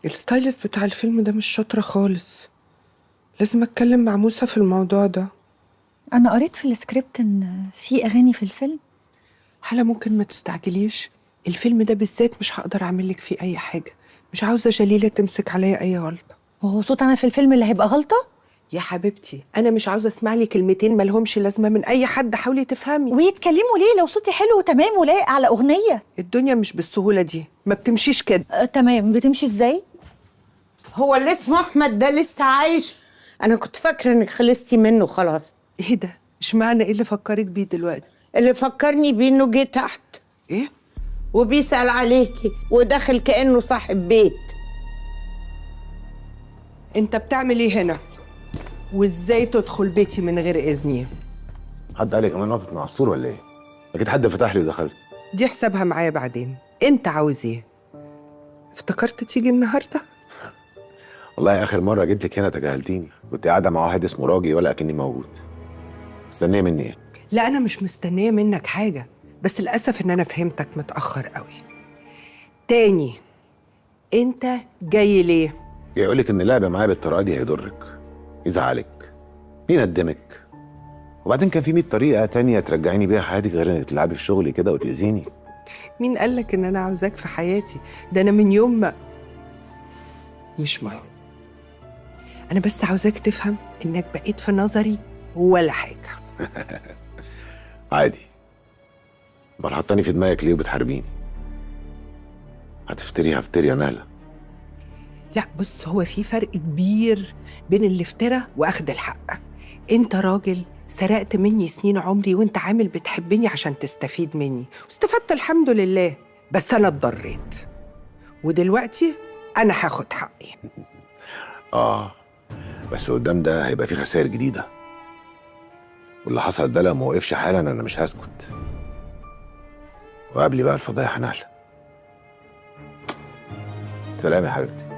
الستايلست بتاع الفيلم ده مش شاطرة خالص. لازم اتكلم مع موسى في الموضوع ده. انا قريت في السكريبت ان في اغاني في الفيلم. حلا ممكن ما تستعجليش، الفيلم ده بالذات مش هقدر اعمل لك فيه اي حاجة. مش عاوزة جليلة تمسك عليا اي غلطة. وهو صوت انا في الفيلم اللي هيبقى غلطه؟ يا حبيبتي انا مش عاوزة اسمع لي كلمتين مالهمش لازمة من اي حد. حاولي تفهمي. ويتكلموا ليه لو صوتي حلو وتمام ولايق على اغنيه؟ الدنيا مش بالسهولة دي، ما بتمشيش كده. تمام، بتمشي ازاي؟ هو اللي اسمه احمد ده لسه عايش؟ انا كنت فاكره انك خلصتي منه خلاص. ايه ده؟ اشمعنى؟ ايه اللي فكرك بيه دلوقتي؟ اللي فكرني بيه انه جه تحت ايه؟ وبيسأل عليكي وداخل كأنه صاحب بيت. انت بتعمل ايه هنا؟ وازاي تدخل بيتي من غير اذني؟ حد قال لي كمان وقفت مع عصفور ولا ايه؟ اكيد حد فتح لي ودخلت. دي حسابها معايا بعدين. انت عاوز ايه؟ افتكرت تيجي النهارده؟ والله اخر مره جيت لك هنا تجاهلتيني، كنت قاعده مع واحد اسمه راجي ولا اكني موجود. مستنيه مني ايه؟ لا انا مش مستنيه منك حاجه، بس للاسف ان انا فهمتك متاخر قوي. تاني، انت جاي ليه؟ جاي اقول لك ان اللعب معايا بالطريقه دي هيضرك، يزعلك، يندمك. وبعدين كان في 100 طريقه تانية ترجعيني بيها حياتك غير انك تلعبي في شغلي كده وتاذيني. مين قالك ان انا عاوزاك في حياتي؟ ده انا من يوم ما مش مهم. انا بس عاوزاك تفهم انك بقيت في نظري ولا حاجه. عادي. امال حطاني في دماغك ليه وبتحاربيني؟ هفتري يا نهله. لا بص، هو في فرق كبير بين الافتراء واخد الحق. انت راجل سرقت مني سنين عمري وانت عامل بتحبني عشان تستفيد مني، واستفدت الحمد لله، بس انا اتضريت ودلوقتي انا هاخد حقي. بس قدام ده هيبقى في خسائر جديده، واللي حصل ده لو ما وقفش حالا انا مش هسكت. وقابلي بقى الفضايح يا نهله. سلام يا حبيبتي.